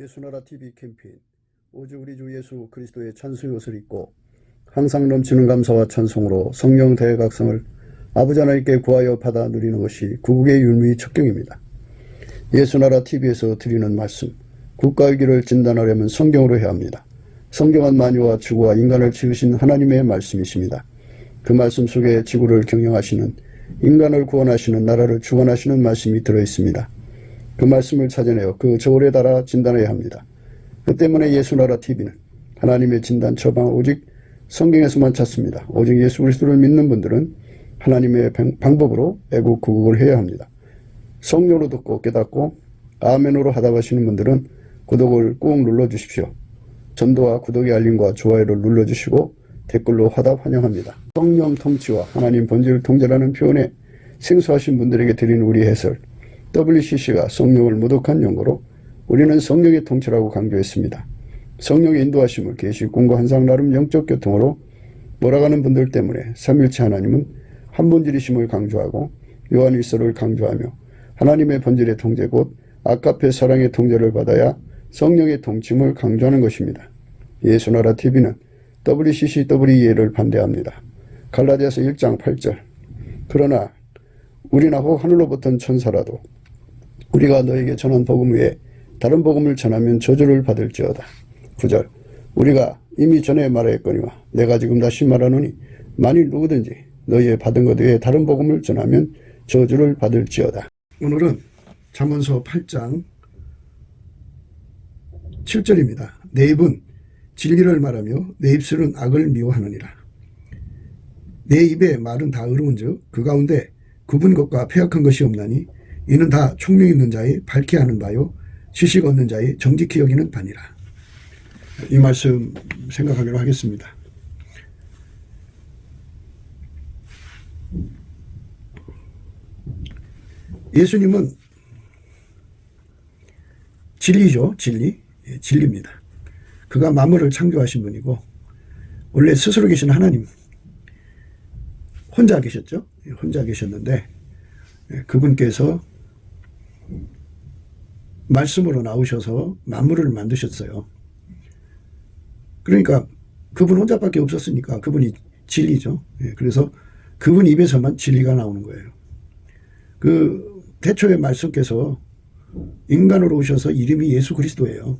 예수나라 TV 캠페인 오직 우리 주 예수 그리스도의 찬송의 옷을 입고 항상 넘치는 감사와 찬송으로 성령 대각성을 아버지 하나님께 구하여 받아 누리는 것이 구국의 율무의 척경입니다. 예수나라 TV에서 드리는 말씀, 국가의 길을 진단하려면 성경으로 해야 합니다. 성경은 만유와 지구와 인간을 지으신 하나님의 말씀이십니다. 그 말씀 속에 지구를 경영하시는, 인간을 구원하시는, 나라를 주관하시는 말씀이 들어있습니다. 그 말씀을 찾아내어 그 저울에 달아 진단해야 합니다. 그 때문에 예수나라 TV는 하나님의 진단 처방 오직 성경에서만 찾습니다. 오직 예수 그리스도를 믿는 분들은 하나님의 방법으로 애국 구국을 해야 합니다. 성령으로 듣고 깨닫고 아멘으로 하답하시는 분들은 구독을 꾹 눌러주십시오. 전도와 구독의 알림과 좋아요를 눌러주시고 댓글로 화답 환영합니다. 성령 통치와 하나님 본질 통제라는 표현에 생소하신 분들에게 드리는 우리 해설, WCC가 성령을 모독한 용어로 우리는 성령의 통치라고 강조했습니다. 성령의 인도하심을 계시, 공고, 한상, 나름 영적 교통으로 몰아가는 분들 때문에 삼일체 하나님은 한 본질이심을 강조하고 요한일서를 강조하며 하나님의 본질의 통제 곧 아카페 사랑의 통제를 받아야 성령의 통치임을 강조하는 것입니다. 예수나라 TV는 WCC, WEA를 반대합니다. 갈라디아서 1장 8절 그러나 우리나 혹 하늘로부터 천사라도 우리가 너에게 전한 복음 외에 다른 복음을 전하면 저주를 받을지어다. 9절 우리가 이미 전에 말하였거니와 내가 지금 다시 말하노니 만일 누구든지 너희의 받은 것 외에 다른 복음을 전하면 저주를 받을지어다. 오늘은 잠언서 8장 7절입니다. 내 입은 진리를 말하며 내 입술은 악을 미워하느니라. 내 입의 말은 다 의로운즉 그 가운데 굽은 것과 패역한 것이 없나니 이는 다 총명 있는 자의 밝게 하는 바요 지식 얻는 자의 정직히 여기는 바니라. 이 말씀 생각하기로 하겠습니다. 예수님은 진리죠. 진리. 진리입니다. 그가 만물을 창조하신 분이고 원래 스스로 계신 하나님 혼자 계셨죠. 혼자 계셨는데 그분께서 말씀으로 나오셔서 만물을 만드셨어요. 그러니까 그분 혼자밖에 없었으니까 그분이 진리죠. 그래서 그분 입에서만 진리가 나오는 거예요. 그 태초의 말씀께서 인간으로 오셔서 이름이 예수 그리스도예요.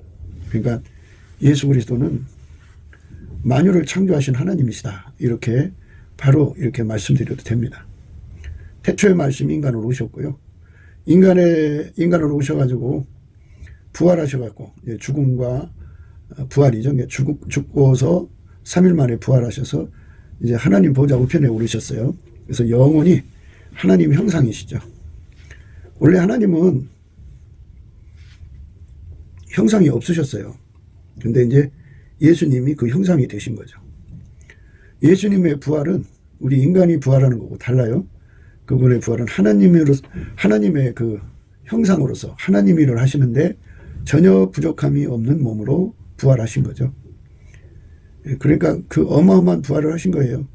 그러니까 예수 그리스도는 만유를 창조하신 하나님이시다. 이렇게 바로 이렇게 말씀드려도 됩니다. 태초의 말씀이 인간으로 오셨고요. 인간으로 오셔가지고 부활하셔갖고 죽음과 부활이죠. 죽고서 3일 만에 부활하셔서 이제 하나님 보좌 우편에 오르셨어요. 그래서 영원히 하나님 형상이시죠. 원래 하나님은 형상이 없으셨어요. 근데 이제 예수님이 그 형상이 되신 거죠. 예수님의 부활은 우리 인간이 부활하는 거고 달라요. 그분의 부활은 하나님의 그 형상으로서 하나님 일을 하시는데 전혀 부족함이 없는 몸으로 부활하신 거죠. 그러니까 그 어마어마한 부활을 하신 거예요.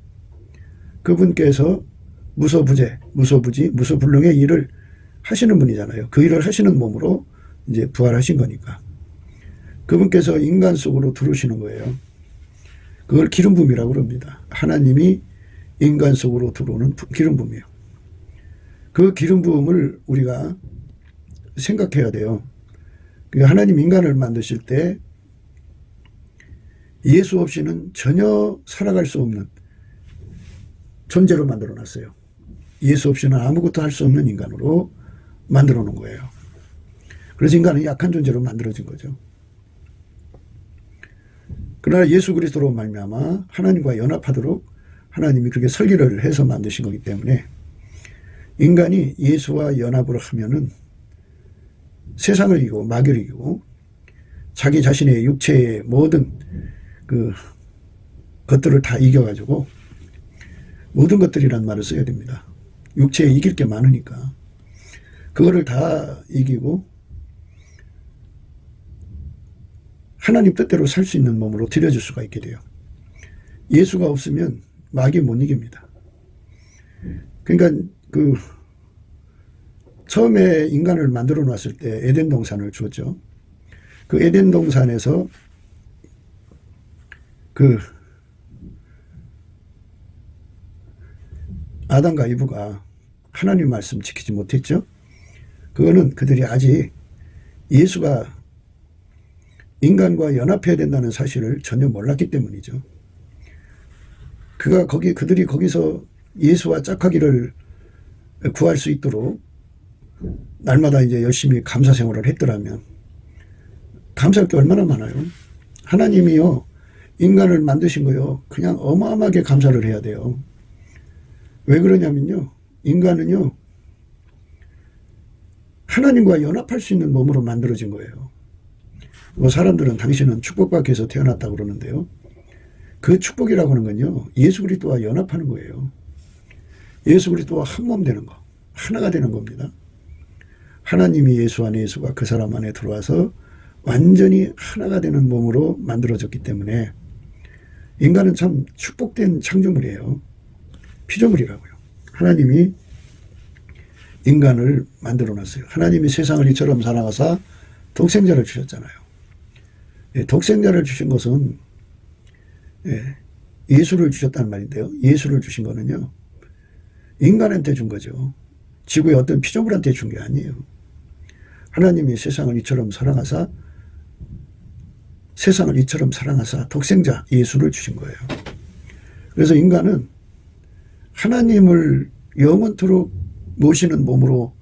그분께서 무소부재, 무소부지, 무소불능의 일을 하시는 분이잖아요. 그 일을 하시는 몸으로 이제 부활하신 거니까. 그분께서 인간 속으로 들어오시는 거예요. 그걸 기름붐이라고 그럽니다. 하나님이 인간 속으로 들어오는 기름붐이에요. 그 기름붐을 우리가 생각해야 돼요. 하나님 인간을 만드실 때 예수 없이는 전혀 살아갈 수 없는 존재로 만들어 놨어요. 예수 없이는 아무것도 할 수 없는 인간으로 만들어 놓은 거예요. 그래서 인간은 약한 존재로 만들어진 거죠. 그러나 예수 그리스도로 말미암아 하나님과 연합하도록 하나님이 그렇게 설계를 해서 만드신 거기 때문에 인간이 예수와 연합을 하면은 세상을 이기고 마귀를 이기고 자기 자신의 육체의 모든 그 것들을 다 이겨가지고 모든 것들이란 말을 써야 됩니다. 육체에 이길 게 많으니까 그거를 다 이기고 하나님 뜻대로 살 수 있는 몸으로 들여줄 수가 있게 돼요. 예수가 없으면 마귀 못 이깁니다. 그러니까 그 처음에 인간을 만들어 놨을 때 에덴 동산을 주었죠. 그 에덴 동산에서 그 아담과 이브가 하나님 말씀 지키지 못했죠. 그거는 그들이 아직 예수가 인간과 연합해야 된다는 사실을 전혀 몰랐기 때문이죠. 그들이 거기서 예수와 짝하기를 구할 수 있도록 날마다 이제 열심히 감사 생활을 했더라면 감사할 게 얼마나 많아요. 하나님이요, 인간을 만드신 거요, 그냥 어마어마하게 감사를 해야 돼요. 왜 그러냐면요, 인간은요, 하나님과 연합할 수 있는 몸으로 만들어진 거예요. 뭐 사람들은 당신은 축복받기 위해서 태어났다고 그러는데요. 그 축복이라고 하는 건요, 예수 그리스도와 연합하는 거예요. 예수 그리스도와 한 몸 되는 거, 하나가 되는 겁니다. 하나님이 예수 안에, 예수가 그 사람 안에 들어와서 완전히 하나가 되는 몸으로 만들어졌기 때문에 인간은 참 축복된 창조물이에요. 피조물이라고요. 하나님이 인간을 만들어 놨어요. 하나님이 세상을 이처럼 사랑하사 독생자를 주셨잖아요. 독생자를 주신 것은 예수를 주셨다는 말인데요. 예수를 주신 거는요, 인간한테 준 거죠. 지구의 어떤 피조물한테 준 게 아니에요. 하나님이 세상을 이처럼 사랑하사 독생자 예수를 주신 거예요. 그래서 인간은 하나님을 영원토록 모시는 몸으로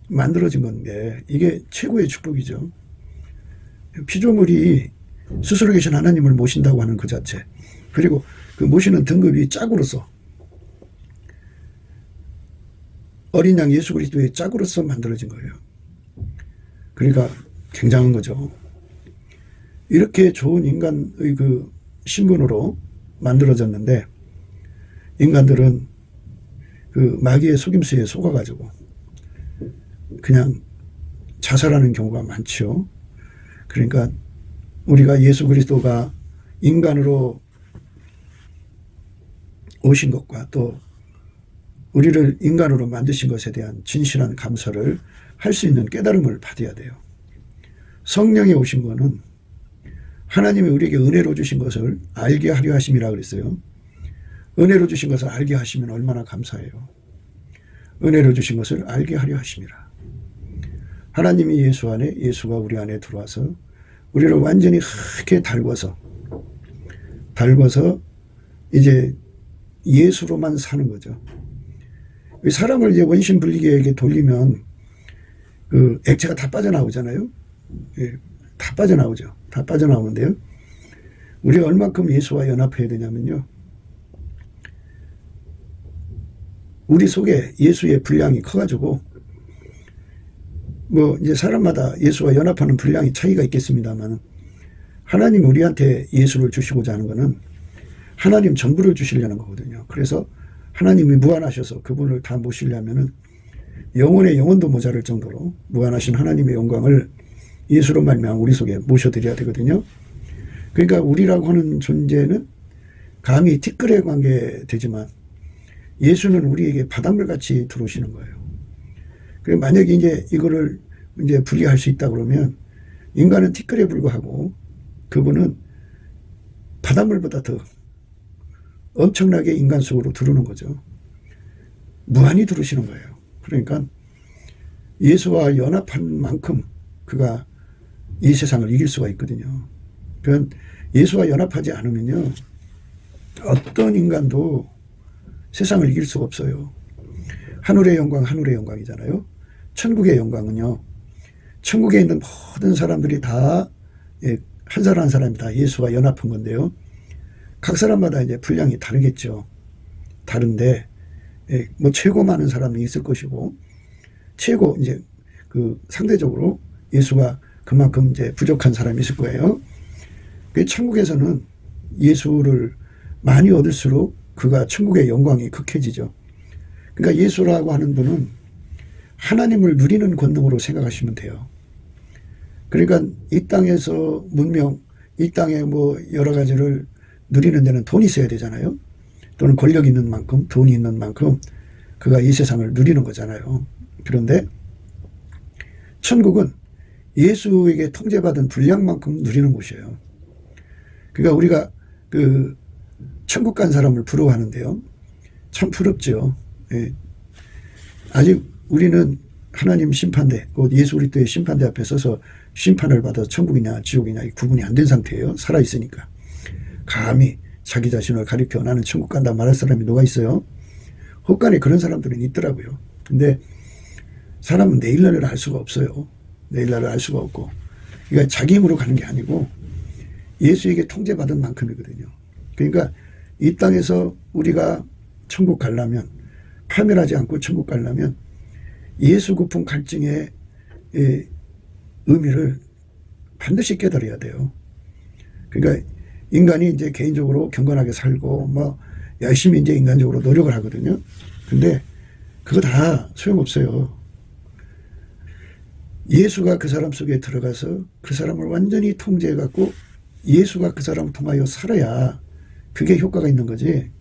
만들어진 건데 이게 최고의 축복이죠. 피조물이 스스로 계신 하나님을 모신다고 하는 그 자체, 그리고 그 모시는 등급이 짝으로서 어린 양 예수 그리스도의 짝으로서 만들어진 거예요. 그러니까 굉장한 거죠. 이렇게 좋은 인간의 그 신분으로 만들어졌는데 인간들은 그 마귀의 속임수에 속아가지고 그냥 자살하는 경우가 많죠. 그러니까 우리가 예수 그리스도가 인간으로 오신 것과 또 우리를 인간으로 만드신 것에 대한 진실한 감사를 할 수 있는 깨달음을 받아야 돼요. 성령이 오신 거는 하나님이 우리에게 은혜로 주신 것을 알게 하려 하심이라 그랬어요. 은혜로 주신 것을 알게 하시면 얼마나 감사해요. 은혜로 주신 것을 알게 하려 하심이라. 하나님이 예수 안에, 예수가 우리 안에 들어와서 우리를 완전히 흙게 달궈서 이제 예수로만 사는 거죠. 사람을 이제 원심 분리계에게 돌리면 그 액체가 다 빠져나오잖아요. 다 빠져나오죠. 다 빠져나오는데요. 우리가 얼만큼 예수와 연합해야 되냐면요, 우리 속에 예수의 분량이 커가지고 뭐 이제 사람마다 예수와 연합하는 분량이 차이가 있겠습니다만 하나님 우리한테 예수를 주시고자 하는 것은 하나님 전부를 주시려는 거거든요. 그래서 하나님이 무한하셔서 그분을 다 모시려면은 영혼의 영혼도 모자랄 정도로 무한하신 하나님의 영광을 예수로 말미암아 우리 속에 모셔드려야 되거든요. 그러니까 우리라고 하는 존재는 감히 티끌의 관계 되지만 예수는 우리에게 바닷물같이 들어오시는 거예요. 그리고 만약에 이제 이거를 이제 분리할 수 있다 그러면 인간은 티끌에 불과하고 그분은 바닷물보다 더 엄청나게 인간 속으로 들어오는 거죠. 무한히 들어오시는 거예요. 그러니까 예수와 연합한 만큼 그가 이 세상을 이길 수가 있거든요. 그러니까 예수와 연합하지 않으면요, 어떤 인간도 세상을 이길 수가 없어요. 하늘의 영광, 하늘의 영광이잖아요. 천국의 영광은요, 천국에 있는 모든 사람들이 다 한 사람 한 사람이 다 예수와 연합한 건데요. 각 사람마다 이제 분량이 다르겠죠. 다른데 뭐 최고 많은 사람이 있을 것이고 최고 이제 그 상대적으로 예수가 그만큼 이제 부족한 사람이 있을 거예요. 그 천국에서는 예수를 많이 얻을수록 그가 천국의 영광이 극해지죠. 그러니까 예수라고 하는 분은 하나님을 누리는 권능으로 생각하시면 돼요. 그러니까 이 땅에서 문명, 이 땅에 뭐 여러 가지를 누리는 데는 돈이 있어야 되잖아요. 또는 권력이 있는 만큼, 돈이 있는 만큼 그가 이 세상을 누리는 거잖아요. 그런데 천국은 예수에게 통제받은 분량만큼 누리는 곳이에요. 그러니까 우리가 그 천국 간 사람을 부러워하는데요. 참 부럽죠. 예. 아직 우리는 하나님 심판대, 곧 예수 그리스도의 심판대 앞에 서서 심판을 받아서 천국이냐 지옥이냐 구분이 안 된 상태예요. 살아있으니까. 감히 자기 자신을 가리켜 나는 천국 간다 말할 사람이 누가 있어요? 혹간에 그런 사람들은 있더라고요. 근데 사람은 내일날을 알 수가 없어요. 내일날을 알 수가 없고. 그러니까 자기 힘으로 가는 게 아니고 예수에게 통제받은 만큼이거든요. 그러니까 이 땅에서 우리가 천국 가려면, 파멸하지 않고 천국 가려면 예수 고품 갈증의 의미를 반드시 깨달아야 돼요. 그러니까 인간이 이제 개인적으로 경건하게 살고 뭐 열심히 이제 인간적으로 노력을 하거든요. 근데 그거 다 소용없어요. 예수가 그 사람 속에 들어가서 그 사람을 완전히 통제해 갖고 예수가 그 사람을 통하여 살아야 그게 효과가 있는 거지.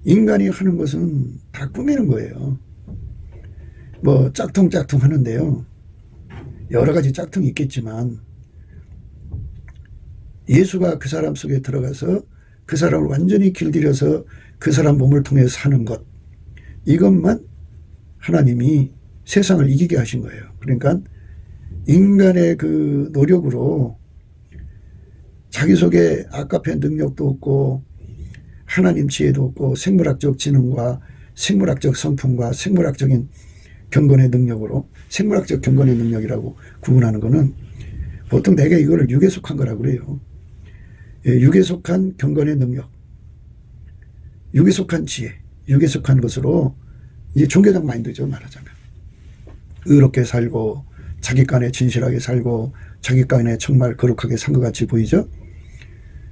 인간이 하는 것은 다 꾸미는 거예요. 뭐 짝퉁 하는데요. 여러 가지 짝퉁이 있겠지만 예수가 그 사람 속에 들어가서 그 사람을 완전히 길들여서 그 사람 몸을 통해 사는 것, 이것만 하나님이 세상을 이기게 하신 거예요. 그러니까 인간의 그 노력으로 자기 속에 아까페 능력도 없고 하나님 지혜도 없고 생물학적 지능과 생물학적 성품과 생물학적인 경건의 능력으로, 생물학적 경건의 능력이라고 구분하는 것은 보통 내가 이거를 육에 속한 거라고 그래요. 육에 속한 경건의 능력, 육에 속한 지혜, 육에 속한 것으로 이제 종교적 마인드죠, 말하자면. 의롭게 살고 자기 간에 진실하게 살고 자기 간에 정말 거룩하게 산 것 같이 보이죠.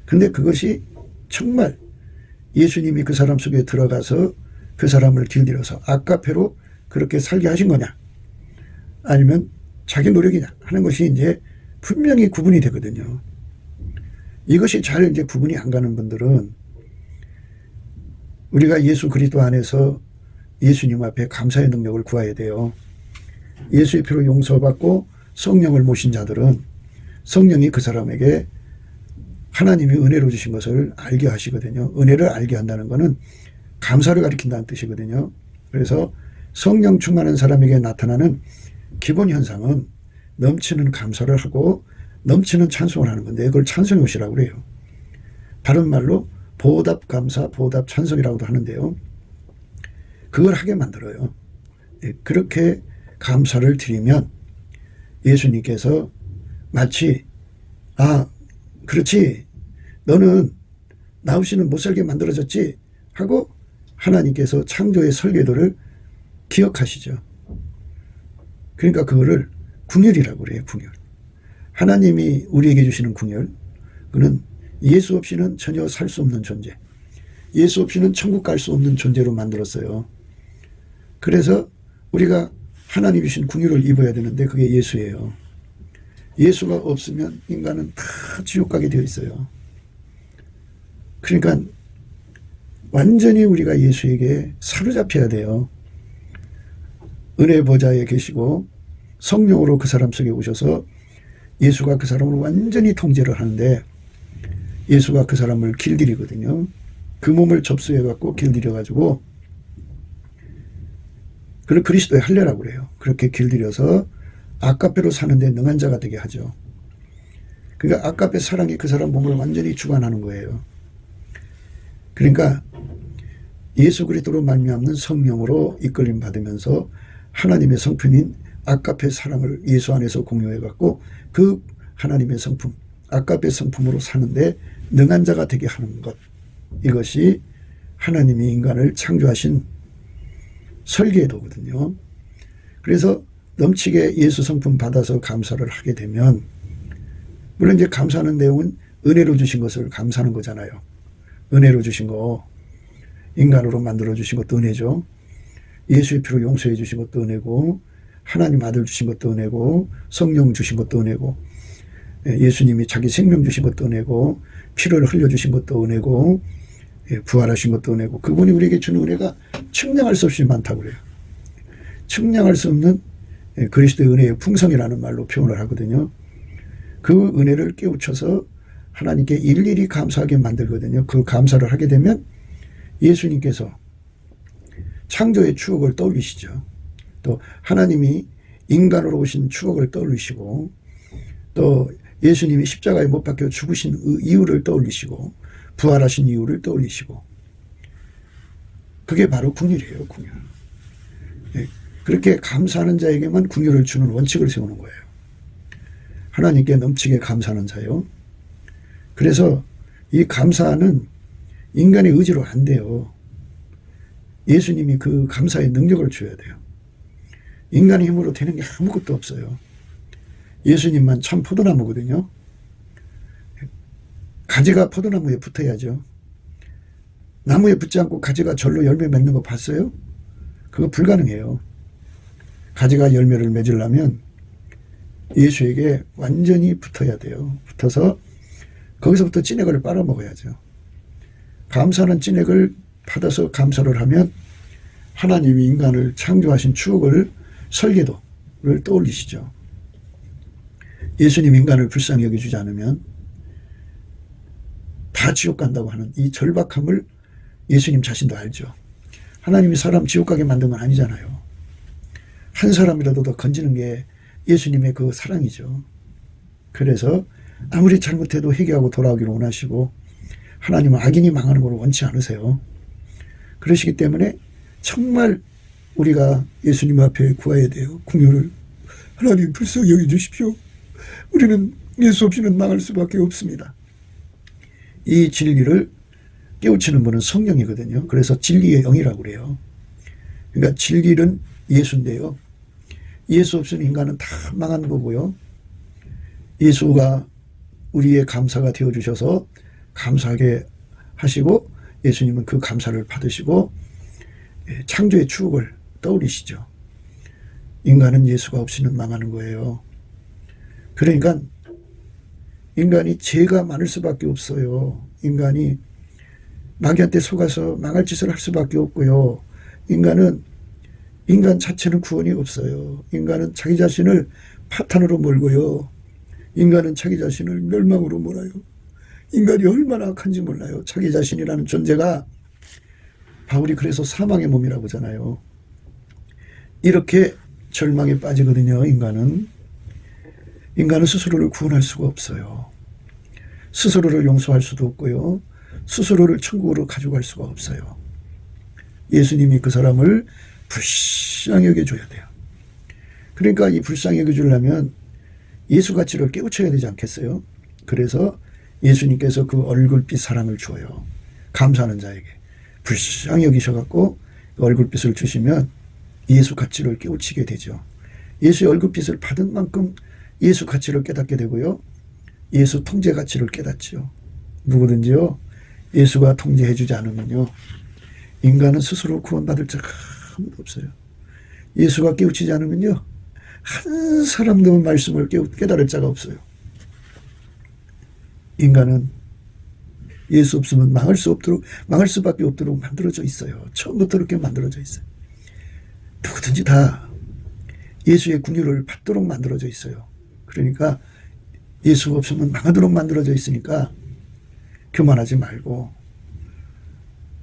근데 그것이 정말 예수님이 그 사람 속에 들어가서 그 사람을 길들여서 아까페로 그렇게 살게 하신 거냐, 아니면 자기 노력이냐 하는 것이 이제 분명히 구분이 되거든요. 이것이 잘 이제 구분이 안 가는 분들은 우리가 예수 그리스도 안에서 예수님 앞에 감사의 능력을 구해야 돼요. 예수의 피로 용서받고 성령을 모신 자들은 성령이 그 사람에게 하나님이 은혜로 주신 것을 알게 하시거든요. 은혜를 알게 한다는 것은 감사를 가리킨다는 뜻이거든요. 그래서 성령 충만한 사람에게 나타나는 기본 현상은 넘치는 감사를 하고 넘치는 찬송을 하는 건데 그걸 찬송의 옷이라고 그래요. 다른 말로 보답 감사, 보답 찬송이라고도 하는데요. 그걸 하게 만들어요. 그렇게 감사를 드리면 예수님께서 마치 그렇지, 너는 나 없이는 못 살게 만들어졌지 하고 하나님께서 창조의 설계도를 기억하시죠. 그러니까 그거를 궁율이라고 그래요. 궁율. 하나님이 우리에게 주시는 궁율, 그는 예수 없이는 전혀 살 수 없는 존재, 예수 없이는 천국 갈 수 없는 존재로 만들었어요. 그래서 우리가 하나님이 주신 궁율을 입어야 되는데 그게 예수예요. 예수가 없으면 인간은 다 지옥 가게 되어 있어요. 그러니까 완전히 우리가 예수에게 사로잡혀야 돼요. 은혜 보좌에 계시고 성령으로 그 사람 속에 오셔서 예수가 그 사람을 완전히 통제를 하는데 예수가 그 사람을 길들이거든요. 그 몸을 접수해 갖고 길들여 가지고 그걸 그리스도의 할례라고 그래요. 그렇게 길들여서 아까페로 사는데 능한 자가 되게 하죠. 그러니까 아까페 사랑이 그 사람 몸을 완전히 주관하는 거예요. 그러니까 예수 그리스도로 말미암는 성령으로 이끌림 받으면서 하나님의 성품인 아까페 사랑을 예수 안에서 공유해 갖고 그 하나님의 성품, 아까페 성품으로 사는데 능한 자가 되게 하는 것, 이것이 하나님이 인간을 창조하신 설계도거든요. 그래서 넘치게 예수 성품 받아서 감사를 하게 되면, 물론 이제 감사하는 내용은 은혜로 주신 것을 감사하는 거잖아요. 은혜로 주신 거, 인간으로 만들어 주신 것도 은혜죠. 예수의 피로 용서해 주신 것도 은혜고, 하나님 아들 주신 것도 은혜고, 성령 주신 것도 은혜고, 예수님이 자기 생명 주신 것도 은혜고, 피를 흘려주신 것도 은혜고, 부활하신 것도 은혜고, 그분이 우리에게 주는 은혜가 측량할 수 없이 많다고 그래요. 측량할 수 없는 그리스도의 은혜의 풍성이라는 말로 표현을 하거든요. 그 은혜를 깨우쳐서 하나님께 일일이 감사하게 만들거든요. 그 감사를 하게 되면 예수님께서 창조의 추억을 떠올리시죠. 또 하나님이 인간으로 오신 추억을 떠올리시고, 또 예수님이 십자가에 못 박혀 죽으신 이유를 떠올리시고, 부활하신 이유를 떠올리시고, 그게 바로 긍휼이에요. 긍휼. 그렇게 감사하는 자에게만 긍휼을 주는 원칙을 세우는 거예요. 하나님께 넘치게 감사하는 자요. 그래서 이 감사는 인간의 의지로 안 돼요. 예수님이 그 감사의 능력을 줘야 돼요. 인간의 힘으로 되는 게 아무것도 없어요. 예수님만 참 포도나무거든요. 가지가 포도나무에 붙어야죠. 나무에 붙지 않고 가지가 절로 열매 맺는 거 봤어요? 그거 불가능해요. 가지가 열매를 맺으려면 예수에게 완전히 붙어야 돼요. 붙어서 거기서부터 찐액을 빨아먹어야죠. 감사는 찐액을 받아서 감사를 하면 하나님이 인간을 창조하신 추억을, 설계도를 떠올리시죠. 예수님 인간을 불쌍히 여겨주지 않으면 다 지옥 간다고 하는 이 절박함을 예수님 자신도 알죠. 하나님이 사람 지옥 가게 만든 건 아니잖아요. 한 사람이라도 더 건지는 게 예수님의 그 사랑이죠. 그래서 아무리 잘못해도 회개하고 돌아오기를 원하시고, 하나님은 악인이 망하는 걸 원치 않으세요. 그러시기 때문에 정말 우리가 예수님 앞에 구해야 돼요. 긍휼을. 하나님 불쌍히 여겨주십시오. 우리는 예수 없이는 망할 수밖에 없습니다. 이 진리를 깨우치는 분은 성령이거든요. 그래서 진리의 영이라고 그래요. 그러니까 진리는 예수인데요. 예수 없이는 인간은 다 망한 거고요. 예수가 우리의 감사가 되어주셔서 감사하게 하시고, 예수님은 그 감사를 받으시고 창조의 추억을 떠올리시죠. 인간은 예수가 없이는 망하는 거예요. 그러니까 인간이 죄가 많을 수밖에 없어요. 인간이 마귀한테 속아서 망할 짓을 할 수밖에 없고요. 인간 자체는 구원이 없어요. 인간은 자기 자신을 파탄으로 몰고요. 인간은 자기 자신을 멸망으로 몰아요. 인간이 얼마나 악한지 몰라요. 자기 자신이라는 존재가, 바울이 그래서 사망의 몸이라고 하잖아요. 이렇게 절망에 빠지거든요. 인간은 스스로를 구원할 수가 없어요. 스스로를 용서할 수도 없고요. 스스로를 천국으로 가져갈 수가 없어요. 예수님이 그 사람을 불쌍히 여겨줘야 돼요. 그러니까 이 불쌍히 여겨주려면 예수 가치를 깨우쳐야 되지 않겠어요? 그래서 예수님께서 그 얼굴빛 사랑을 주어요. 감사하는 자에게 불쌍히 여기셔갖고 얼굴빛을 주시면 예수 가치를 깨우치게 되죠. 예수의 얼굴빛을 받은 만큼 예수 가치를 깨닫게 되고요. 예수 통제 가치를 깨닫죠. 누구든지요, 예수가 통제해주지 않으면요, 인간은 스스로 구원받을 자가 아무도 없어요. 예수가 깨우치지 않으면요, 한 사람도 말씀을 깨달을 자가 없어요. 인간은 예수 없으면 망할 수밖에 없도록 만들어져 있어요. 처음부터 그렇게 만들어져 있어요. 누구든지 다 예수의 긍휼을 받도록 만들어져 있어요. 그러니까 예수가 없으면 망하도록 만들어져 있으니까 교만하지 말고,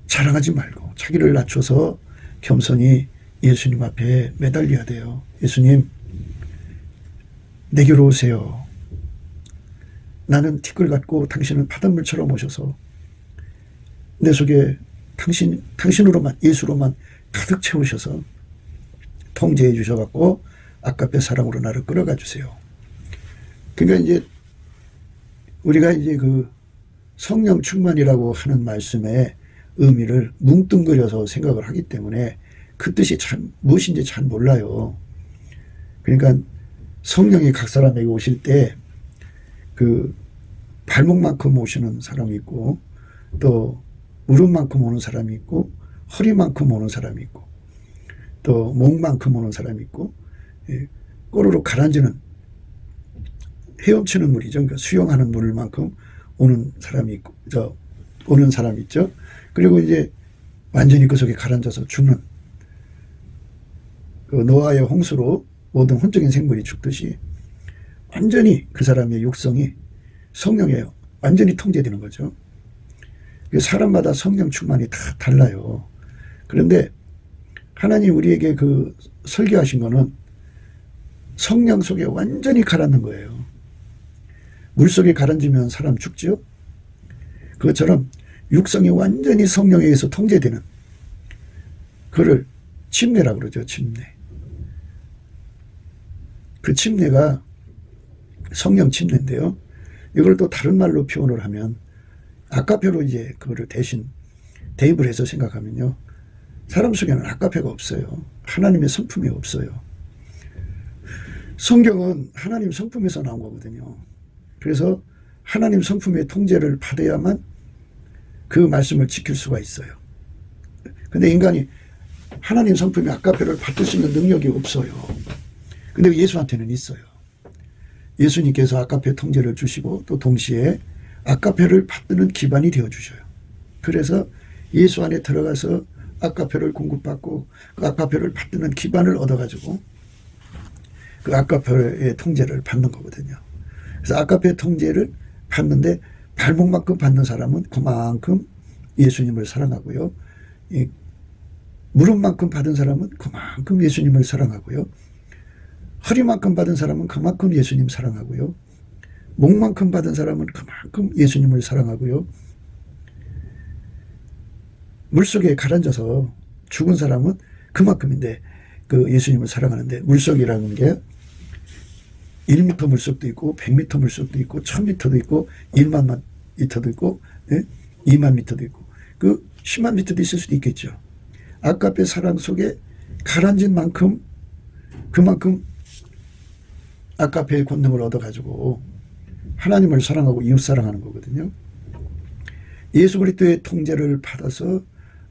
자랑하지 말고, 자기를 낮춰서 겸손히 예수님 앞에 매달려야 돼요. 예수님, 내게로 오세요. 나는 티끌 같고 당신은 바닷물처럼 오셔서 내 속에 당신으로만, 예수로만 가득 채우셔서 통제해 주셔갖고 아까의 사랑으로 나를 끌어가 주세요. 그러니까 이제 우리가 이제 그 성령 충만이라고 하는 말씀의 의미를 뭉뚱그려서 생각을 하기 때문에 그 뜻이 참 무엇인지 잘 몰라요. 그러니까 성령이 각 사람에게 오실 때 그 발목만큼 오시는 사람이 있고, 또 무릎만큼 오는 사람이 있고, 허리만큼 오는 사람이 있고, 또 목만큼 오는 사람이 있고, 꼬르륵 가라앉는 헤엄치는 물이죠. 그러니까 수영하는 물만큼 오는 사람이 있고, 오는 사람이 있죠. 그리고 이제 완전히 그 속에 가라앉아서 죽는, 그 노아의 홍수로 모든 혼적인 생물이 죽듯이 완전히 그 사람의 육성이 성령에 완전히 통제되는 거죠. 사람마다 성령 충만이 다 달라요. 그런데 하나님 우리에게 그 설계하신 거는 성령 속에 완전히 가라앉는 거예요. 물 속에 가라앉으면 사람 죽죠. 그것처럼 육성이 완전히 성령에 의해서 통제되는, 그를 침례라고 그러죠. 침례. 그 침례가 성령 침례인데요. 이걸 또 다른 말로 표현을 하면, 아까페로 이제 그거를 대신 대입을 해서 생각하면요, 사람 속에는 아까페가 없어요. 하나님의 성품이 없어요. 성경은 하나님 성품에서 나온 거거든요. 그래서 하나님 성품의 통제를 받아야만 그 말씀을 지킬 수가 있어요. 근데 인간이 하나님 성품의 아까페를 받을 수 있는 능력이 없어요. 근데 예수한테는 있어요. 예수님께서 아까페 통제를 주시고 또 동시에 아까페를 받는 기반이 되어주셔요. 그래서 예수 안에 들어가서 아까페를 공급받고 그 아까페를 받는 기반을 얻어가지고 그 아까페의 통제를 받는 거거든요. 그래서 아까페 통제를 받는데 발목만큼 받는 사람은 그만큼 예수님을 사랑하고요. 이 무릎만큼 받은 사람은 그만큼 예수님을 사랑하고요. 허리만큼 받은 사람은 그만큼 예수님 사랑하고요. 목만큼 받은 사람은 그만큼 예수님을 사랑하고요. 물속에 가라앉아서 죽은 사람은 그만큼인데 그 예수님을 사랑하는데, 물속이라는 게 1m 물속도 있고 100m 물속도 있고 1000m도 있고 1만 미터도 있고 2만 미터도 있고 그 10만 미터도 있을 수도 있겠죠. 아까페 사랑 속에 가라앉은 만큼 그만큼 아까페의 권능을 얻어가지고 하나님을 사랑하고 이웃 사랑하는 거거든요. 예수 그리스도의 통제를 받아서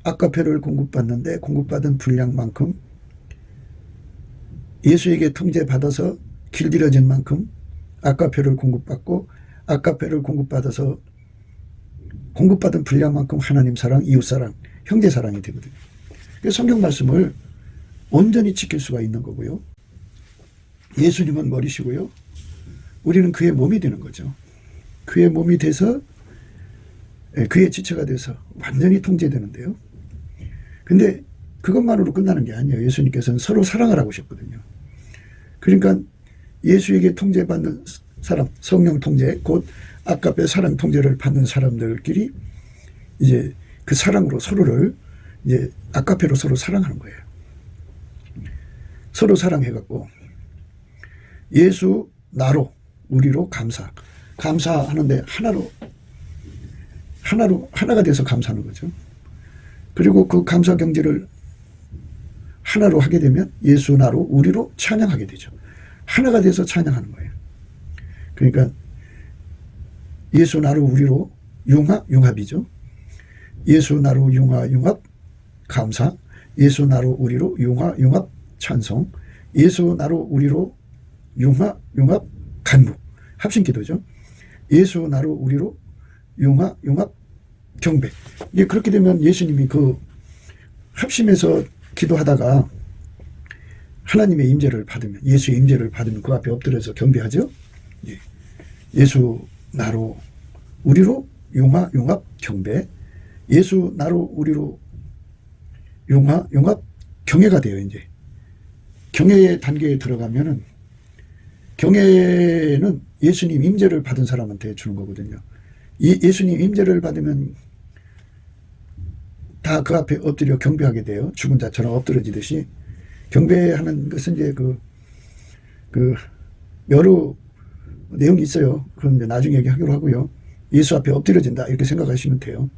아까페를 공급받는데 공급받은 분량만큼, 예수에게 통제받아서 길들여진 만큼 아까페를 공급받고 아까페를 공급받아서 공급받은 분량만큼 하나님 사랑, 이웃 사랑, 형제 사랑이 되거든요. 그래서 성경 말씀을 온전히 지킬 수가 있는 거고요. 예수님은 머리시고요. 우리는 그의 몸이 되는 거죠. 그의 몸이 돼서 그의 지체가 돼서 완전히 통제되는데요. 근데 그것만으로 끝나는 게 아니에요. 예수님께서는 서로 사랑하라고 하셨거든요. 그러니까 예수에게 통제받는 사람, 성령 통제, 곧 아까페 사랑 통제를 받는 사람들끼리 이제 그 사랑으로 서로를 이제 아까페로 서로 사랑하는 거예요. 서로 사랑해갖고 예수 나로 우리로 감사하는데 하나가 돼서 감사하는 거죠. 그리고 그 감사 경제를 하나로 하게 되면 예수 나로 우리로 찬양하게 되죠. 하나가 돼서 찬양하는 거예요. 그러니까 예수 나로 우리로 융합이죠. 예수 나로 융합 감사, 예수 나로 우리로 융합 찬송, 예수 나로 우리로 융합 간구, 합심기도죠. 예수 나로 우리로 융합 경배. 이게 그렇게 되면 예수님이 그 합심해서 기도하다가 하나님의 임재를 받으면, 예수의 임재를 받으면 그 앞에 엎드려서 경배하죠. 예수 나로 우리로 융합 경배, 예수 나로 우리로 융합 경외가 돼요. 이제 경외의 단계에 들어가면은, 경외는 예수님 임재를 받은 사람한테 주는 거거든요. 예수님 임재를 받으면 다 그 앞에 엎드려 경배하게 돼요. 죽은 자처럼 엎드려지듯이. 경배하는 것은 이제 그 여러 내용이 있어요. 그건 이제 나중에 얘기하기로 하고요. 예수 앞에 엎드려진다 이렇게 생각하시면 돼요.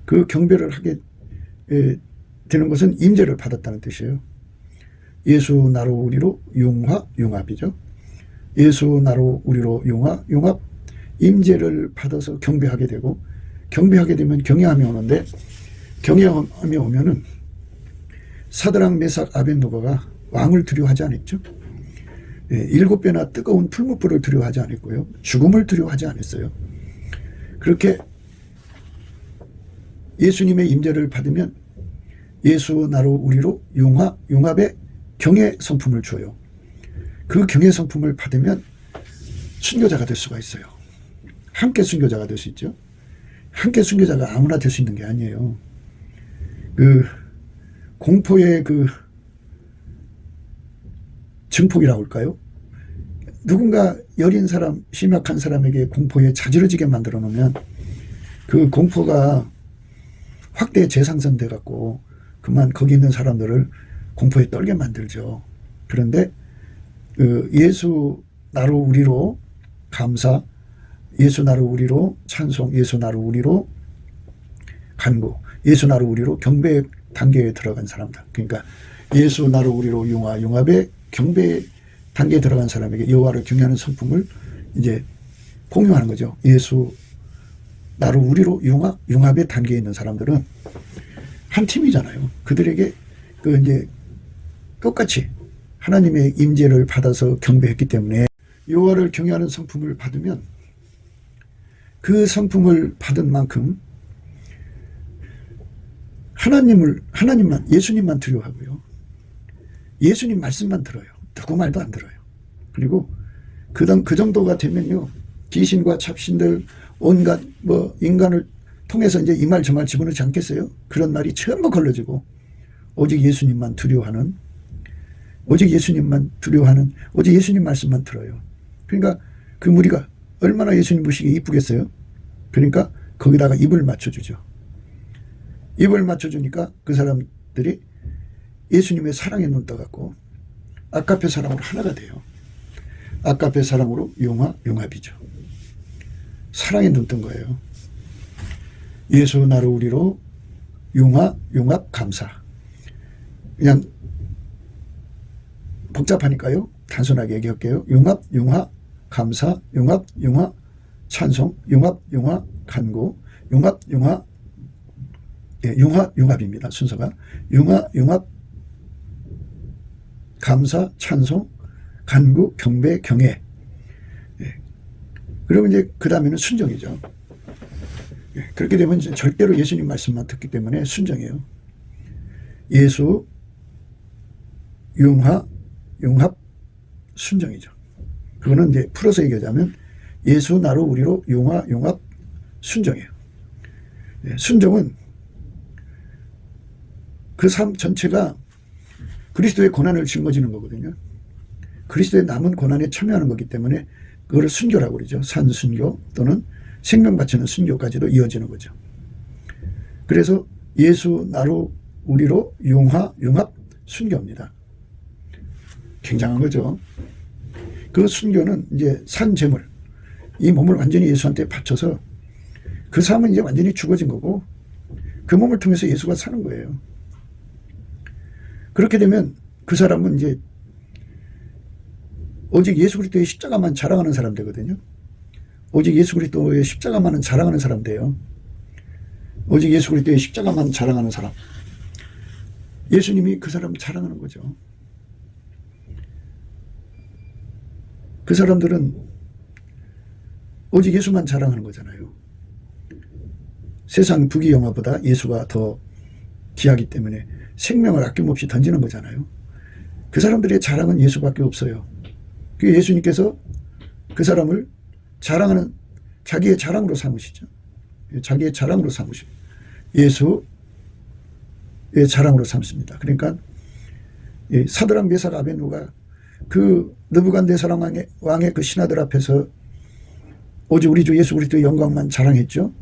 그 경배를 하게 되는 것은 임재를 받았다는 뜻이에요. 예수 나로 우리로 융합이죠. 예수 나로 우리로 융합 임재를 받아서 경배하게 되고, 경배하게 되면 경외함이 오는데, 경외함이 오면은 사드락 메삭 아벳느고가 왕을 두려워하지 않았죠. 7배나 뜨거운 풀무불을 두려워하지 않았고요. 죽음을 두려워하지 않았어요. 그렇게 예수님의 임재를 받으면 예수 나로 우리로 융합의 경외 성품을 줘요. 그 경외 성품을 받으면 순교자가 될 수가 있어요. 함께 순교자가 될 수 있죠. 함께 순교자가 아무나 될 수 있는 게 아니에요. 그 공포의 그 증폭이라고 할까요? 누군가 여린 사람, 심약한 사람에게 공포에 자지러지게 만들어 놓으면 그 공포가 확대 재상선돼 갖고 그만 거기 있는 사람들을 공포에 떨게 만들죠. 그런데 그 예수 나로 우리로 감사, 예수 나로 우리로 찬송, 예수 나로 우리로 간구, 예수 나로 우리로 경배 단계에 들어간 사람들. 그러니까 예수 나로 우리로 융화, 융합의 경배 단계에 들어간 사람에게 여호와를 경외하는 성품을 이제 공유하는 거죠. 예수 나로 우리로 융화, 융합의 단계에 있는 사람들은 한 팀이잖아요. 그들에게 그 이제 똑같이 하나님의 임재를 받아서 경배했기 때문에 여호와를 경외하는 성품을 받으면 그 성품을 받은 만큼 하나님만, 예수님만 두려워하고요. 예수님 말씀만 들어요. 누구 말도 안 들어요. 그리고 그 정도가 되면요. 귀신과 잡신들 온갖 인간을 통해서 이제 이 말 저 말 집어넣지 않겠어요? 그런 말이 전부 걸러지고 오직 예수님만 두려워하는, 오직 예수님만 두려워하는, 오직 예수님 말씀만 들어요. 그러니까 그 무리가 얼마나 예수님 보시기에 이쁘겠어요? 그러니까 거기다가 입을 맞춰주죠. 입을 맞춰주니까 그 사람들이 예수님의 사랑에 눈 떠갖고 아까페 사랑으로 하나가 돼요. 아까페 사랑으로 융합이죠. 사랑에 눈 뜬 거예요. 예수 나로 우리로 융합, 감사. 그냥 복잡하니까요. 단순하게 얘기할게요. 융합, 감사, 융합, 찬송, 융합, 간구, 융합입니다. 순서가. 융합, 감사, 찬송, 간구, 경배, 경애. 예. 그러면 이제 그 다음에는 순종이죠. 예. 그렇게 되면 절대로 예수님 말씀만 듣기 때문에 순종이에요. 예수, 융합, 순종이죠. 그거는 이제 풀어서 얘기하자면 예수 나로 우리로 융합, 순종이에요. 예. 순종은 그 삶 전체가 그리스도의 고난을 짊어지는 거거든요. 그리스도의 남은 고난에 참여하는 거기 때문에 그거를 순교라고 그러죠. 산순교 또는 생명 바치는 순교까지도 이어지는 거죠. 그래서 예수 나로 우리로 융합 순교입니다. 굉장한 거죠. 그 순교는 이제 산 제물, 이 몸을 완전히 예수한테 바쳐서 그 삶은 이제 완전히 죽어진 거고 그 몸을 통해서 예수가 사는 거예요. 그렇게 되면 그 사람은 이제 오직 예수 그리스도의 십자가만 자랑하는 사람 되거든요. 오직 예수 그리스도의 십자가만은 자랑하는 사람 돼요. 오직 예수 그리스도의 십자가만 자랑하는 사람. 예수님이 그 사람을 자랑하는 거죠. 그 사람들은 오직 예수만 자랑하는 거잖아요. 세상 부귀영화보다 예수가 더 귀하기 때문에 생명을 아낌없이 던지는 거잖아요. 그 사람들의 자랑은 예수밖에 없어요. 그 예수님께서 그 사람을 자랑하는 자기의 자랑으로 삼으시죠. 자기의 자랑으로 삼으시고 예수의 자랑으로 삼습니다. 그러니까 사드락 메삭 아벤노가 그 느부갓네살 왕의 그 신하들 앞에서 오직 우리 주 예수 그리스도의 영광만 자랑했죠.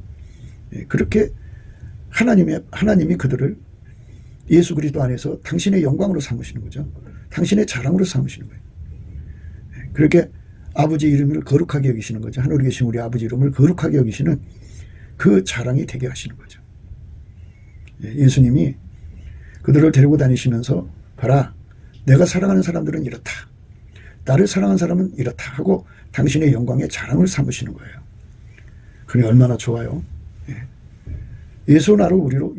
그렇게 하나님이 그들을 예수 그리스도 안에서 당신의 영광으로 삼으시는 거죠. 당신의 자랑으로 삼으시는 거예요. 그렇게 아버지 이름을 거룩하게 여기시는 거죠. 하늘에 계신 우리 아버지 이름을 거룩하게 여기시는 그 자랑이 되게 하시는 거죠. 예수님이 그들을 데리고 다니시면서 봐라, 내가 사랑하는 사람들은 이렇다. 나를 사랑하는 사람은 이렇다 하고 당신의 영광의 자랑을 삼으시는 거예요. 그게 얼마나 좋아요. 예수 나로 우리로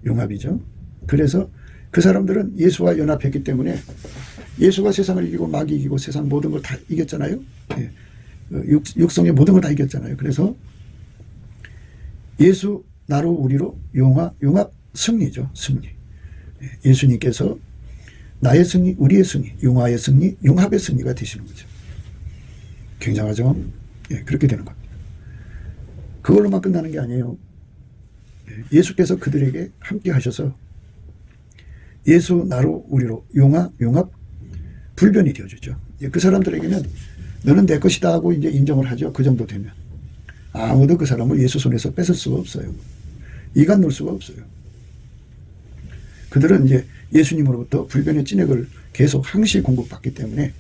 융합이죠. 그래서 그 사람들은 예수와 연합했기 때문에 예수가 세상을 이기고 마귀 이기고 세상 모든 걸 다 이겼잖아요. 육성의 모든 걸 다 이겼잖아요. 그래서 예수 나로 우리로 융합 승리죠. 승리. 예수님께서 나의 승리, 우리의 승리, 융화의 승리, 융합의 승리가 되시는 거죠. 굉장하죠? 예, 그렇게 되는 겁니다. 그걸로만 끝나는 게 아니에요. 예수께서 그들에게 함께 하셔서 예수 나로 우리로 융합 불변이 되어주죠. 그 사람들에게는 너는 내 것이다 하고 이제 인정을 하죠. 그 정도 되면 아무도 그 사람을 예수 손에서 뺏을 수가 없어요. 이간 놓을 수가 없어요. 그들은 이제 예수님으로부터 불변의 찐액을 계속 항시 공급받기 때문에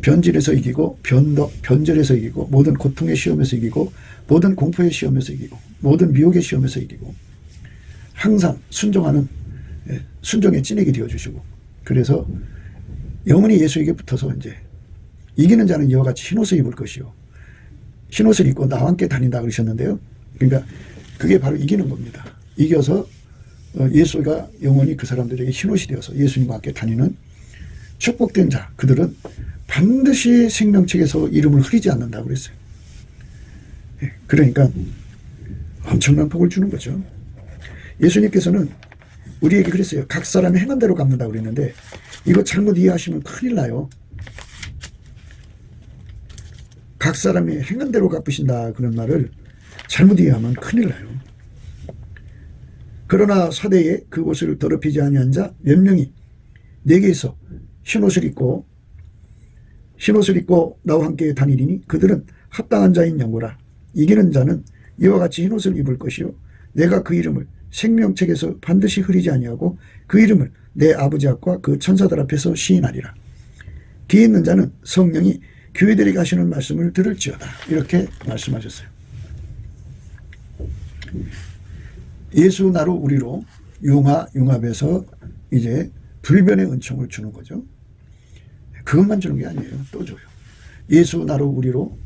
변질에서 이기고 변절에서 이기고 모든 고통의 시험에서 이기고 모든 공포의 시험에서 이기고 모든 미혹의 시험에서 이기고 항상 순종하는 순종의 찐액이 되어주시고 그래서 영원히 예수에게 붙어서 이제 이기는 자는 이와 같이 흰옷을 입을 것이요 흰옷을 입고 나와 함께 다닌다 그러셨는데요. 그러니까 그게 바로 이기는 겁니다. 이겨서 예수가 영원히 그 사람들에게 흰옷이 되어서 예수님과 함께 다니는 축복된 자 그들은 반드시 생명책에서 이름을 흐리지 않는다고 그랬어요. 그러니까 엄청난 복을 주는 거죠. 예수님께서는 우리에게 그랬어요. 각 사람이 행한 대로 갚는다고 그랬는데 이거 잘못 이해하시면 큰일 나요. 각 사람이 행한 대로 갚으신다 그런 말을 잘못 이해하면 큰일 나요. 그러나 사대에 그곳을 더럽히지 아니한 자 몇 명이 내게서 흰옷을 입고 나와 함께 다니리니 그들은 합당한 자인 영고라. 이기는 자는 이와 같이 흰옷을 입을 것이요 내가 그 이름을 생명책에서 반드시 흐리지 아니하고 그 이름을 내 아버지 앞과 그 천사들 앞에서 시인하리라. 귀 있는 자는 성령이 교회들에게 하시는 말씀을 들을지어다. 이렇게 말씀하셨어요. 예수 나로 우리로 융합에서 이제 불변의 은총을 주는 거죠. 그것만 주는 게 아니에요. 또 줘요. 예수 나로 우리로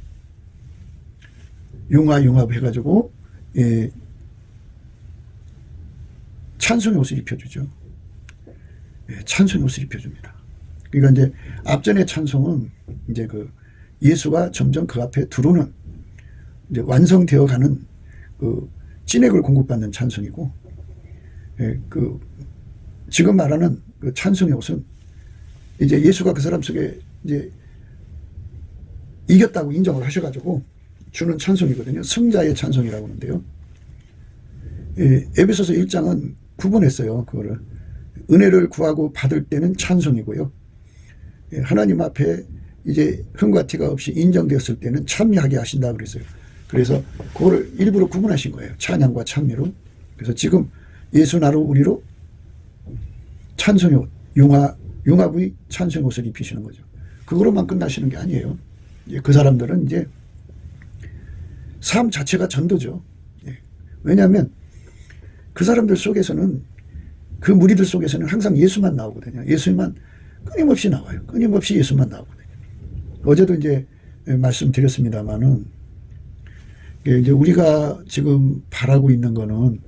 융합해가지고 찬송의 옷을 입혀주죠. 찬송의 옷을 입혀줍니다. 그러니까 이제 앞전의 찬송은 이제 그 예수가 점점 그 앞에 들어오는 이제 완성되어 가는 그 찐액을 공급받는 찬송이고, 그 지금 말하는 그 찬송의 옷은 이제 예수가 그 사람 속에 이제 이겼다고 인정을 하셔가지고 주는 찬송이거든요. 승자의 찬송이라고 하는데요. 에베소서 1장은 구분했어요. 그거를 은혜를 구하고 받을 때는 찬송이고요. 하나님 앞에 이제 흠과 티가 없이 인정되었을 때는 참여하게 하신다 그랬어요. 그래서 그거를 일부러 구분하신 거예요. 찬양과 찬미로. 그래서 지금 예수 나로 우리로 찬송의 옷, 융합의 찬송의 옷을 입히시는 거죠. 그거로만 끝나시는 게 아니에요. 그 사람들은 이제 삶 자체가 전도죠. 왜냐하면 그 사람들 속에서는 그 무리들 속에서는 항상 예수만 나오거든요. 예수만 끊임없이 나와요. 끊임없이 예수만 나오거든요. 어제도 이제 말씀드렸습니다만은 이제 우리가 지금 바라고 있는 거는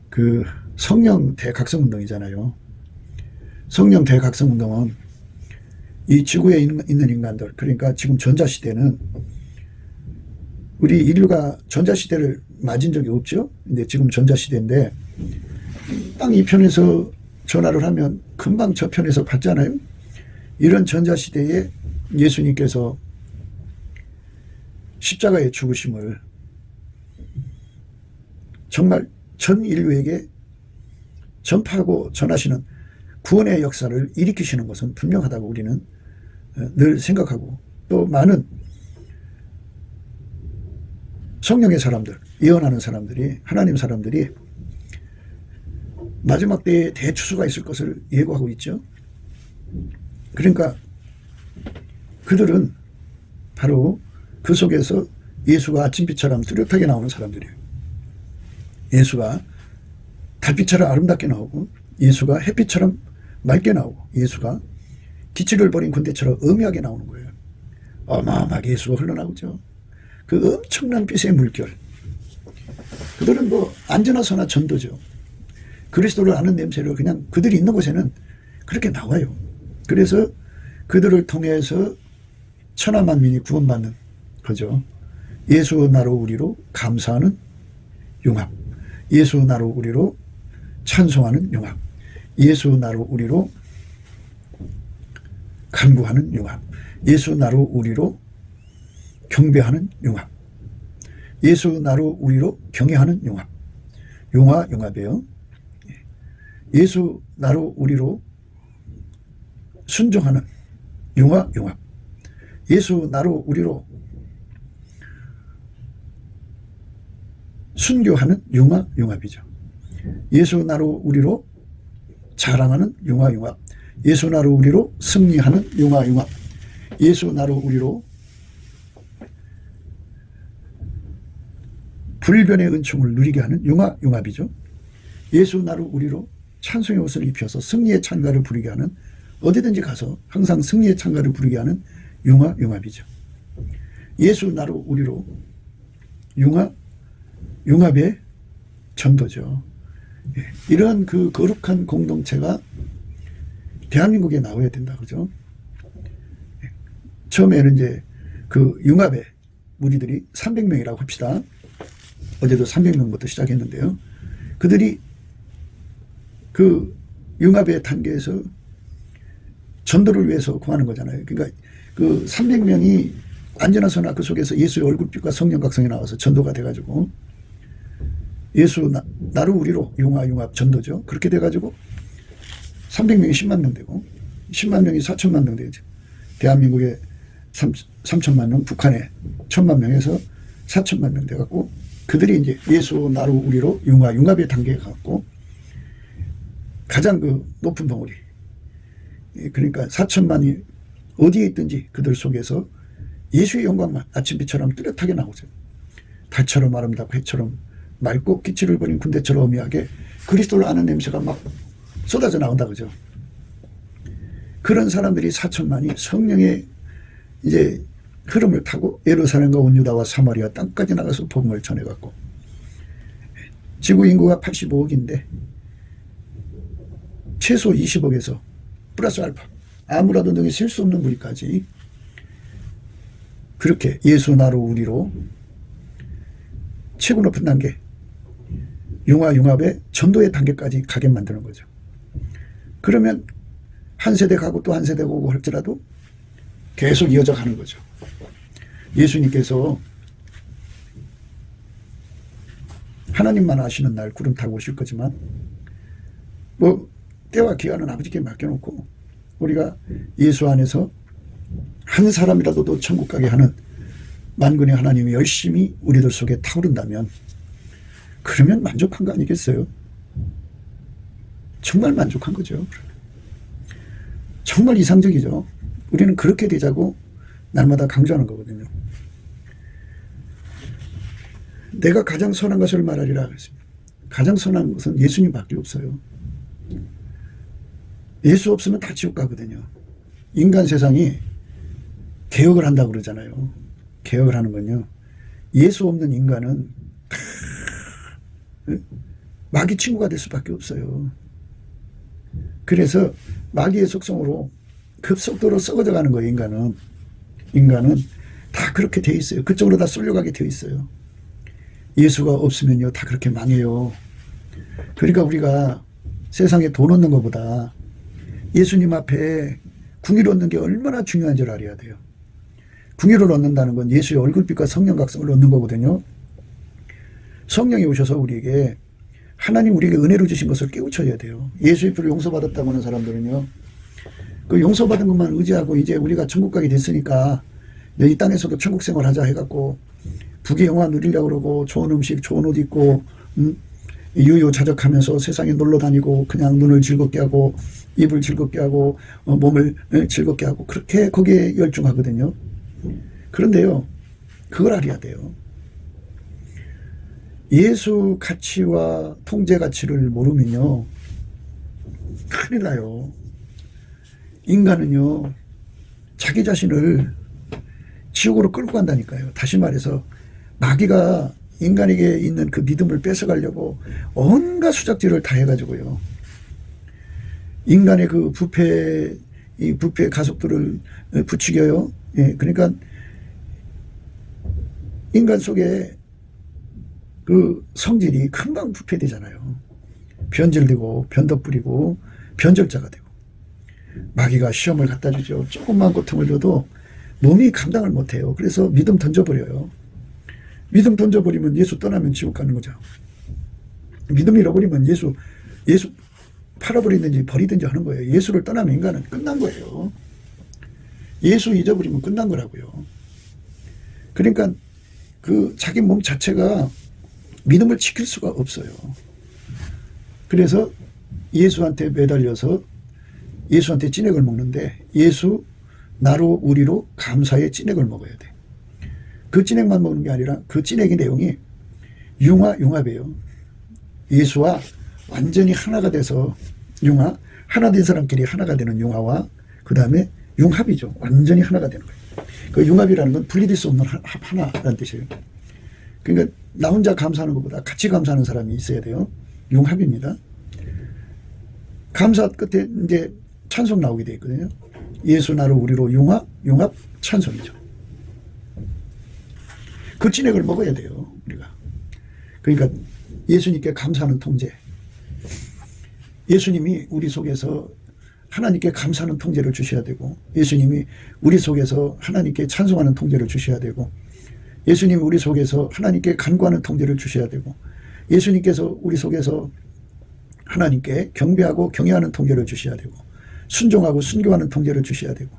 그 성령 대각성 운동이잖아요. 성령 대각성 운동은 이 지구에 있는 인간들, 그러니까 지금 전자시대는 우리 인류가 전자시대를 맞은 적이 없죠. 근데 지금 전자시대인데 땅 이 편에서 전화를 하면 금방 저 편에서 받잖아요. 이런 전자시대에 예수님께서 십자가의 죽으심을 정말 전 인류에게 전파하고 전하시는 구원의 역사를 일으키시는 것은 분명하다고 우리는 늘 생각하고, 또 많은 성령의 사람들, 예언하는 사람들이, 하나님 사람들이 마지막 때에 대추수가 있을 것을 예고하고 있죠. 그러니까 그들은 바로 그 속에서 예수가 아침빛처럼 뚜렷하게 나오는 사람들이에요. 예수가 달빛처럼 아름답게 나오고, 예수가 햇빛처럼 맑게 나오고, 예수가 기치를 벌인 군대처럼 음흉하게 나오는 거예요. 어마어마하게 예수가 흘러나오죠. 그 엄청난 빛의 물결. 그들은 뭐 안전하서나 전도죠. 그리스도를 아는 냄새를 그냥 그들이 있는 곳에는 그렇게 나와요. 그래서 그들을 통해서 천하 만민이 구원받는 거죠. 예수 나로 우리로 감사하는 융합, 예수 나로 우리로 찬송하는 융합, 예수 나로 우리로 간구하는 융합, 예수 나로 우리로 경배하는 융합, 예수 나로 우리로 경외하는 융합, 융합이에요. 예수 나로 우리로 순종하는 융합, 예수 나로 우리로 순교하는 융합이죠. 예수 나로 우리로 자랑하는 융합, 예수 나로 우리로 승리하는 융합, 예수 나로 우리로 불변의 은총을 누리게 하는 융합이죠. 예수 나로 우리로 찬송의 옷을 입혀서 승리의 찬가를 부르게 하는, 어디든지 가서 항상 승리의 찬가를 부르게 하는 융합이죠. 예수 나로 우리로 융합의 전도죠. 이런 그 거룩한 공동체가 대한민국에 나와야 된다, 그죠? 처음에는 이제 그 융합의 무리들이 300명이라고 합시다. 어제도 300명부터 시작했는데요. 그들이 그 융합의 단계에서 전도를 위해서 구하는 거잖아요. 그러니까 그 300명이 안전하서나 그 속에서 예수의 얼굴빛과 성령 각성이 나와서 전도가 돼가지고 예수 나로 우리로 융합 전도죠. 그렇게 돼가지고 300명이 10만 명 되고 10만 명이 4천만 명 되죠. 대한민국에 3천만 명, 북한에 1천만 명에서 4천만 명 돼갖고 그들이 이제 예수 나로 우리로 융합의 단계에 갔고 가장 그 높은 덩어리, 그러니까 4천만이 어디에 있든지 그들 속에서 예수의 영광만 아침빛처럼 뚜렷하게 나오죠. 달처럼 아름답고 해처럼 맑고 기치를 버린 군대처럼 어미하게 그리스도를 아는 냄새가 막 쏟아져 나온다, 그죠? 그런 사람들이 4천만이 성령의 이제 흐름을 타고 예루살렘과 온 유다와 사마리아 땅까지 나가서 복음을 전해갖고 지구 인구가 85억인데 최소 20억에서 플러스 알파 아무라도 능히 셀 수 없는 무리까지 그렇게 예수 나로 우리로 최고 높은 단계 융합의 전도의 단계까지 가게 만드는 거죠. 그러면 한 세대 가고 또 한 세대 오고 할지라도 계속 이어져 가는 거죠. 예수님께서 하나님만 아시는 날 구름 타고 오실 거지만 뭐 때와 기한은 아버지께 맡겨놓고 우리가 예수 안에서 한 사람이라도 더 천국 가게 하는 만군의 하나님이 열심히 우리들 속에 타오른다면 그러면 만족한 거 아니겠어요? 정말 만족한 거죠. 정말 이상적이죠. 우리는 그렇게 되자고 날마다 강조하는 거거든요. 내가 가장 선한 것을 말하리라 그랬습니다. 가장 선한 것은 예수님밖에 없어요. 예수 없으면 다 지옥 가거든요. 인간 세상이 개혁을 한다고 그러잖아요. 개혁을 하는 건요. 예수 없는 인간은 다 마귀 친구가 될 수밖에 없어요. 그래서 마귀의 속성으로 급속도로 썩어져 가는 거예요. 인간은 다 그렇게 돼 있어요. 그쪽으로 다 쏠려가게 돼 있어요. 예수가 없으면요 다 그렇게 망해요. 그러니까 우리가 세상에 돈 얻는 것보다 예수님 앞에 궁의를 얻는 게 얼마나 중요한 줄 알아야 돼요. 궁의를 얻는다는 건 예수의 얼굴빛과 성령 각성을 얻는 거거든요. 성령이 오셔서 우리에게 하나님 우리에게 은혜로 주신 것을 깨우쳐야 돼요. 예수의 피로 용서받았다고 하는 사람들은요. 그 용서받은 것만 의지하고 이제 우리가 천국 가게 됐으니까 이 땅에서도 천국 생활 하자 해갖고 부귀 영화 누리려고 그러고 좋은 음식 좋은 옷 입고 유유자적하면서 세상에 놀러 다니고 그냥 눈을 즐겁게 하고 입을 즐겁게 하고 몸을 즐겁게 하고 그렇게 거기에 열중하거든요. 그런데요 그걸 알아야 돼요. 예수 가치와 통제 가치를 모르면요 큰일 나요. 인간은요 자기 자신을 지옥으로 끌고 간다니까요. 다시 말해서 마귀가 인간에게 있는 그 믿음을 뺏어가려고 온갖 수작질을 다 해가지고요. 인간의 그 이 부패 가속도를 부추겨요. 예, 그러니까 인간 속에 그 성질이 금방 부패되잖아요. 변질되고 변덕 부리고 변절자가 되고, 마귀가 시험을 갖다 주죠. 조금만 고통을 줘도 몸이 감당을 못해요. 그래서 믿음 던져버려요. 믿음 던져버리면 예수 떠나면 지옥 가는 거죠. 믿음 잃어버리면 예수 팔아버리든지 버리든지 하는 거예요. 예수를 떠나면 인간은 끝난 거예요. 예수 잊어버리면 끝난 거라고요. 그러니까 그 자기 몸 자체가 믿음을 지킬 수가 없어요. 그래서 예수한테 매달려서 예수한테 찐액을 먹는데, 예수 나로 우리로 감사의 찐액을 먹어야 돼. 그 찐액만 먹는 게 아니라 그 찐액의 내용이 융합이에요. 예수와 완전히 하나가 돼서 하나 된 사람끼리 하나가 되는 융화와 그 다음에 융합이죠. 완전히 하나가 되는 거예요. 그 융합이라는 건 분리될 수 없는 하나라는 뜻이에요. 그러니까 나 혼자 감사하는 것보다 같이 감사하는 사람이 있어야 돼요. 융합입니다. 감사 끝에 이제 찬송 나오게 되어 있거든요. 예수 나로 우리로 융합 찬송이죠. 그 진액을 먹어야 돼요, 우리가. 그러니까 예수님께 감사하는 통제. 예수님이 우리 속에서 하나님께 감사하는 통제를 주셔야 되고, 예수님이 우리 속에서 하나님께 찬송하는 통제를 주셔야 되고, 예수님이 우리 속에서 하나님께 간구하는 통제를 주셔야 되고, 예수님께서 우리 속에서 하나님께 경배하고 경외하는 통제를 주셔야 되고, 순종하고 순교하는 통제를 주셔야 되고,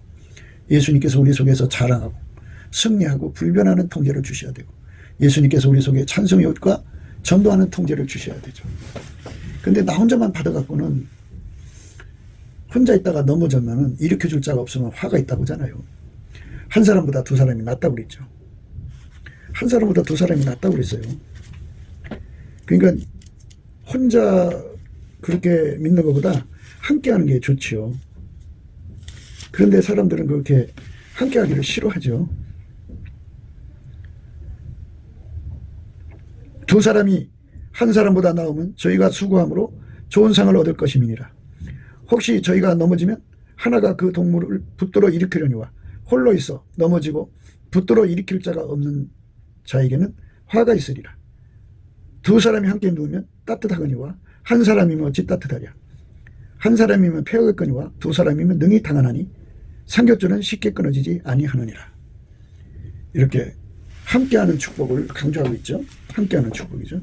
예수님께서 우리 속에서 자랑하고 승리하고 불변하는 통제를 주셔야 되고, 예수님께서 우리 속에 찬송의 옷과 전도하는 통제를 주셔야 되죠. 근데 나 혼자만 받아갖고는, 혼자 있다가 넘어졌면은 일으켜줄 자가 없으면 화가 있다고 하잖아요. 한 사람보다 두 사람이 낫다고 그랬죠. 한 사람보다 두 사람이 낫다고 그랬어요. 그러니까 혼자 그렇게 믿는 것보다 함께 하는 게 좋지요. 그런데 사람들은 그렇게 함께 하기를 싫어하죠. 두 사람이 한 사람보다 나으면 저희가 수고함으로 좋은 상을 얻을 것임이니라. 혹시 저희가 넘어지면 하나가 그 동물을 붙들어 일으키려니와 홀로 있어 넘어지고 붙들어 일으킬 자가 없는 자에게는 화가 있으리라. 두 사람이 함께 누우면 따뜻하거니와 한 사람이면 어찌 따뜻하랴. 한 사람이면 폐하겠거니와 두 사람이면 능히 당하나니 삼겹줄은 쉽게 끊어지지 아니하느니라. 이렇게 함께하는 축복을 강조하고 있죠. 함께하는 축복이죠.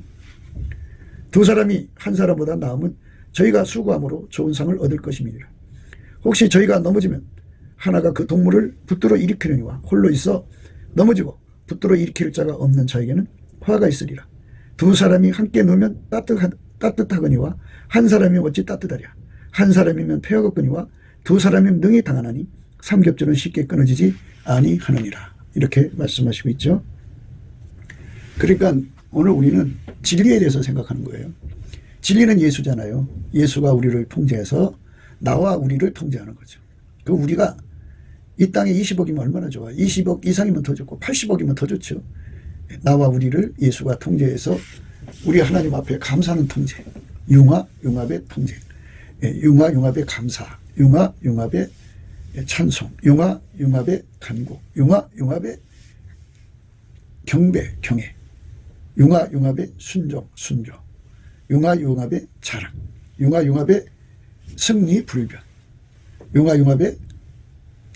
두 사람이 한 사람보다 나으면 저희가 수고함으로 좋은 상을 얻을 것임이니라. 혹시 저희가 넘어지면 하나가 그 동물을 붙들어 일으키려니와 홀로 있어 넘어지고 붙들어 일으킬 자가 없는 자에게는 화가 있으리라. 두 사람이 함께 누우면 따뜻하거니와 한 사람이 어찌 따뜻하랴. 한 사람이면 폐하겠거니와 두 사람이면 능히 당하나니 삼겹줄은 쉽게 끊어지지 아니하느니라. 이렇게 말씀하시고 있죠. 그러니까 오늘 우리는 진리에 대해서 생각하는 거예요. 진리는 예수잖아요. 예수가 우리를 통제해서 나와 우리를 통제하는 거죠. 그 우리가 이 땅에 20억이면 얼마나 좋아. 20억 이상이면 더 좋고 80억이면 더 좋죠. 나와 우리를 예수가 통제해서 우리 하나님 앞에 감사하는 통제. 융합의 통제. 융합의 감사. 융합의 찬송. 융합의 간구. 융합의 경배, 경애. 융합의 순종. 융합의 자랑. 융합의 승리, 불변. 융합의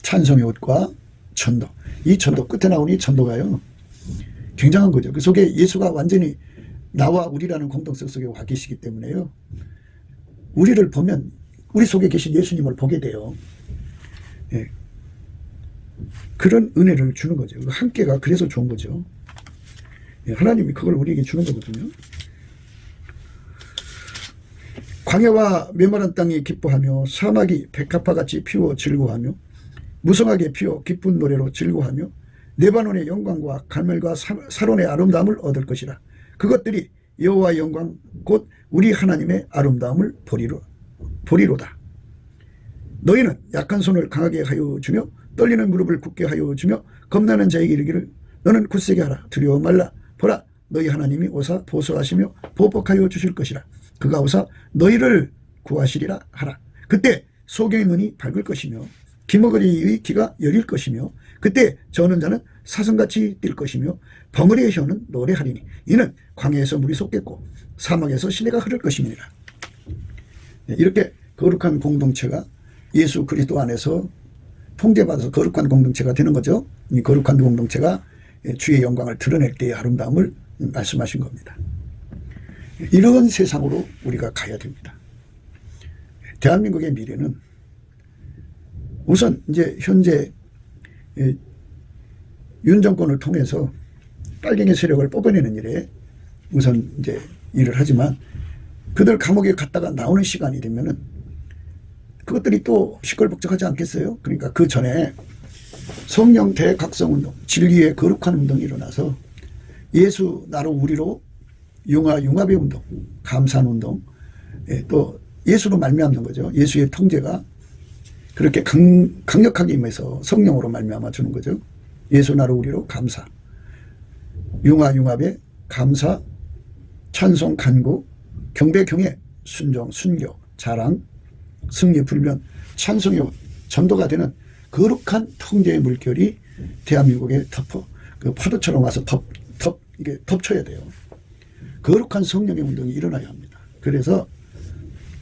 찬송의 옷과 전도. 이 전도 끝에 나오는 이 전도가요, 굉장한 거죠. 그 속에 예수가 완전히 나와 우리라는 공동체 속에 와 계시기 때문에요, 우리를 보면 우리 속에 계신 예수님을 보게 돼요. 예. 그런 은혜를 주는 거죠. 함께가 그래서 좋은 거죠. 예. 하나님이 그걸 우리에게 주는 거거든요. 광야와 메마른 땅이 기뻐하며 사막이 백합화같이 피워 즐거워하며 무성하게 피워 기쁜 노래로 즐거워하며 레바논의 영광과 갈멜과 사론의 아름다움을 얻을 것이라. 그것들이 여호와의 영광 곧 우리 하나님의 아름다움을 보리로다. 너희는 약한 손을 강하게 하여 주며 떨리는 무릎을 굳게 하여 주며 겁나는 자에게 이르기를 너는 굳세게 하라. 두려워 말라. 보라, 너희 하나님이 오사 보소하시며 보복하여 주실 것이라. 그가 오사 너희를 구하시리라 하라. 그때 소경의 눈이 밝을 것이며 기머거리의 귀가 열릴 것이며 그때 저는 자는 사슴같이 뛸 것이며 벙어리의 혀는 노래하리니 이는 광야에서 물이 솟겠고 사막에서 시내가 흐를 것임이니라. 이렇게 거룩한 공동체가 예수 그리스도 안에서 통제받아서 거룩한 공동체가 되는 거죠. 이 거룩한 공동체가 주의 영광을 드러낼 때의 아름다움을 말씀하신 겁니다. 이런 세상으로 우리가 가야 됩니다. 대한민국의 미래는 우선 이제 현재 윤 정권을 통해서 빨갱이 세력을 뽑아내는 일에 우선 이제 일을 하지만 그들 감옥에 갔다가 나오는 시간이 되면은 그것들이 또 시끌벅적하지 않겠어요? 그러니까 그 전에 성령 대각성 운동, 진리의 거룩한 운동이 일어나서 예수 나로 우리로 융합의 운동, 감사한 운동, 또 예수로 말미암는 거죠. 예수의 통제가 그렇게 강력하게 임해서 성령으로 말미암아 주는 거죠. 예수 나로 우리로 감사, 융합의 감사, 찬송, 간구, 경배, 경애, 순종, 순교, 자랑, 승리, 불변, 찬송의 전도가 되는 거룩한 통제의 물결이 대한민국에 그 파도처럼 와서 이게 덮쳐야 돼요. 거룩한 성령의 운동이 일어나야 합니다. 그래서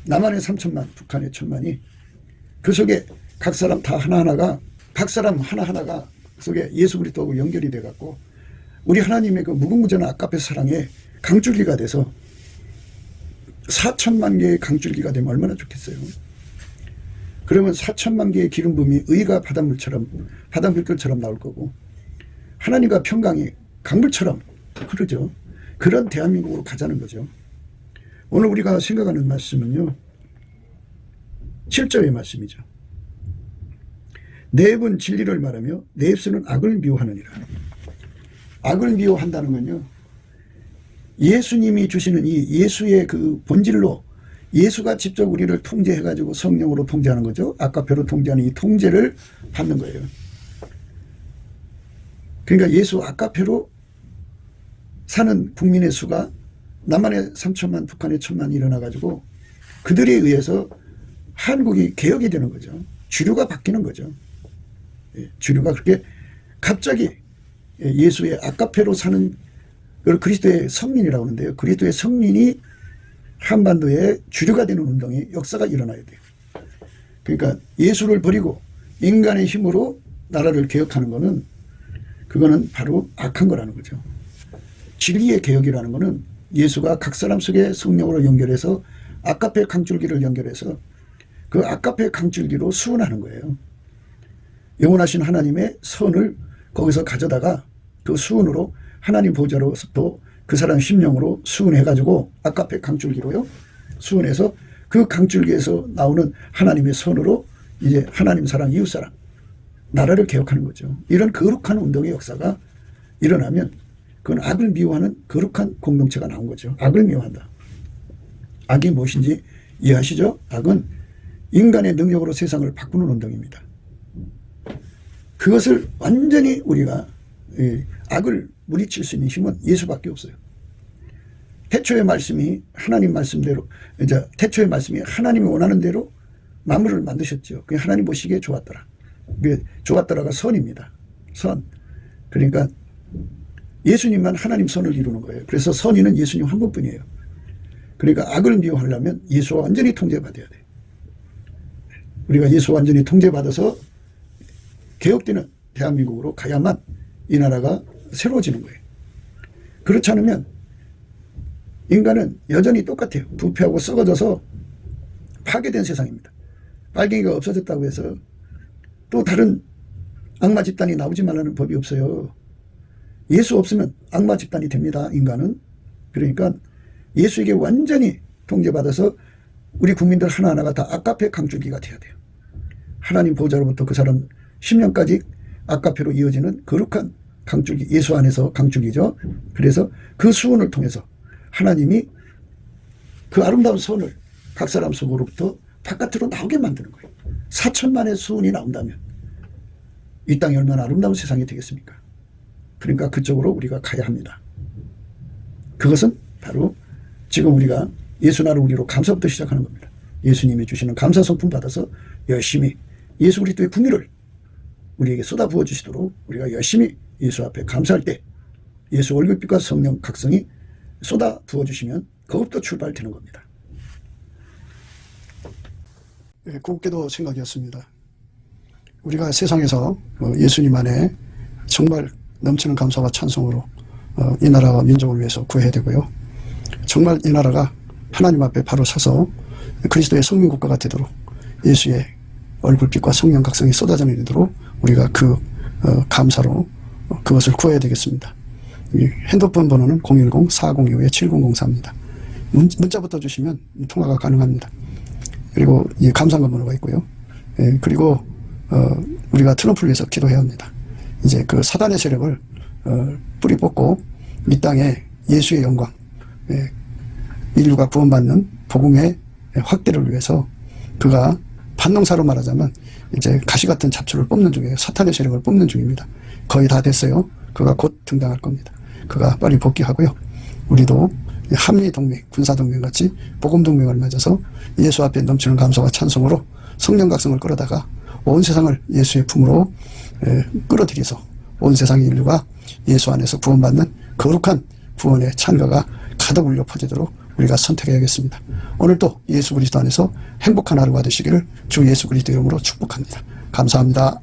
남한의 3천만, 북한의 1,000만이 그 속에 각 사람 다 하나하나가 각 사람 하나하나가 그 속에 예수 그리스도하고 연결이 돼 갖고 우리 하나님의 그 무궁무진한 아까페 사랑에 강줄기가 돼서 4천만 개의 강줄기가 되면 얼마나 좋겠어요. 그러면 4천만 개의 기름 부음이 의가 바닷물결처럼 나올 거고 하나님과 평강이 강물처럼 흐르죠. 그런 대한민국으로 가자는 거죠. 오늘 우리가 생각하는 말씀은요. 7절의 말씀이죠. 내 입은 진리를 말하며 내 입술은 악을 미워하느니라. 악을 미워한다는 건요. 예수님이 주시는 이 예수의 그 본질로 예수가 직접 우리를 통제해가지고 성령으로 통제하는 거죠. 아까표로 통제하는 이 통제를 받는 거예요. 그러니까 예수 아까표로 사는 국민의 수가 남한의 3천만, 북한의 1,000만이 일어나가지고 그들에 의해서 한국이 개혁이 되는 거죠. 주류가 바뀌는 거죠. 주류가 그렇게 갑자기 예수의 아까페로 사는 그걸 그리스도의 성민이라고 하는데요. 그리스도의 성민이 한반도의 주류가 되는 운동이 역사가 일어나야 돼요. 그러니까 예수를 버리고 인간의 힘으로 나라를 개혁하는 거는 그거는 바로 악한 거라는 거죠. 진리의 개혁이라는 거는 예수가 각 사람 속에 성령으로 연결해서 아까페 강줄기를 연결해서 그 아까페 강줄기로 수은하는 거예요. 영원하신 하나님의 선을 거기서 가져다가 그 수은으로 하나님 보좌로부터 그 사람 심령으로 수은해가지고 아까페 강줄기로요. 수은해서 그 강줄기에서 나오는 하나님의 선으로 이제 하나님 사랑, 이웃 사랑, 나라를 개혁하는 거죠. 이런 거룩한 운동의 역사가 일어나면 그건 악을 미워하는 거룩한 공동체가 나온 거죠. 악을 미워한다. 악이 무엇인지 이해하시죠? 악은 인간의 능력으로 세상을 바꾸는 운동입니다. 그것을 완전히 우리가 악을 물리칠 수 있는 힘은 예수밖에 없어요. 태초의 말씀이 하나님 말씀대로 이제 태초의 말씀이 하나님이 원하는 대로 만물을 만드셨죠. 그게 하나님 보시기에 좋았더라. 그게 좋았더라가 선입니다. 선. 그러니까 예수님만 하나님 선을 이루는 거예요. 그래서 선인은 예수님 한 분뿐이에요. 그러니까 악을 미워하려면 예수와 완전히 통제받아야 돼요. 우리가 예수와 완전히 통제받아서 개혁되는 대한민국으로 가야만 이 나라가 새로워지는 거예요. 그렇지 않으면 인간은 여전히 똑같아요. 부패하고 썩어져서 파괴된 세상입니다. 빨갱이가 없어졌다고 해서 또 다른 악마 집단이 나오지 말라는 법이 없어요. 예수 없으면 악마 집단이 됩니다. 인간은. 그러니까 예수에게 완전히 통제받아서 우리 국민들 하나하나가 다 아까페 강줄기가 돼야 돼요. 하나님 보좌로부터 그 사람 10년까지 아까페로 이어지는 거룩한 강줄기, 예수 안에서 강줄기죠. 그래서 그 수훈을 통해서 하나님이 그 아름다운 선을 각 사람 속으로부터 바깥으로 나오게 만드는 거예요. 4천만의 수훈이 나온다면 이 땅이 얼마나 아름다운 세상이 되겠습니까? 그러니까 그쪽으로 우리가 가야 합니다. 그것은 바로 지금 우리가 예수 나를 우리로 감사부터 시작하는 겁니다. 예수님이 주시는 감사 성품 받아서 열심히 예수 그리스도의 긍휼을 우리에게 쏟아 부어 주시도록 우리가 열심히 예수 앞에 감사할 때 예수 얼굴빛과 성령 각성이 쏟아 부어 주시면 그것부터 출발되는 겁니다. 곱게도 생각이었습니다. 우리가 세상에서 예수님 안에 정말 넘치는 감사와 찬송으로 이 나라와 민족을 위해서 구해야 되고요. 정말 이 나라가 하나님 앞에 바로 서서 그리스도의 성민국가가 되도록 예수의 얼굴빛과 성령 각성이 쏟아져 내리도록 우리가 그 감사로 그것을 구해야 되겠습니다. 이 핸드폰 번호는 010-4025-7004입니다. 문자부터 주시면 통화가 가능합니다. 그리고 이 감사한 번호가 있고요. 그리고 우리가 트럼프를 위해서 기도해야 합니다. 이제 그 사단의 세력을 뿌리 뽑고 이 땅에 예수의 영광, 인류가 구원받는 복음의 확대를 위해서 그가 반농사로 말하자면 이제 가시 같은 잡초를 뽑는 중이에요. 사탄의 세력을 뽑는 중입니다. 거의 다 됐어요. 그가 곧 등장할 겁니다. 그가 빨리 복귀하고요. 우리도 한미동맹, 군사동맹 같이 복음동맹을 맺어서 예수 앞에 넘치는 감사와 찬송으로 성령 각성을 끌어다가 온 세상을 예수의 품으로 끌어들여서 온 세상의 인류가 예수 안에서 구원받는 거룩한 구원의 찬가가 가득 울려 퍼지도록 우리가 선택해야겠습니다. 오늘도 예수 그리스도 안에서 행복한 하루가 되시기를 주 예수 그리스도 이름으로 축복합니다. 감사합니다.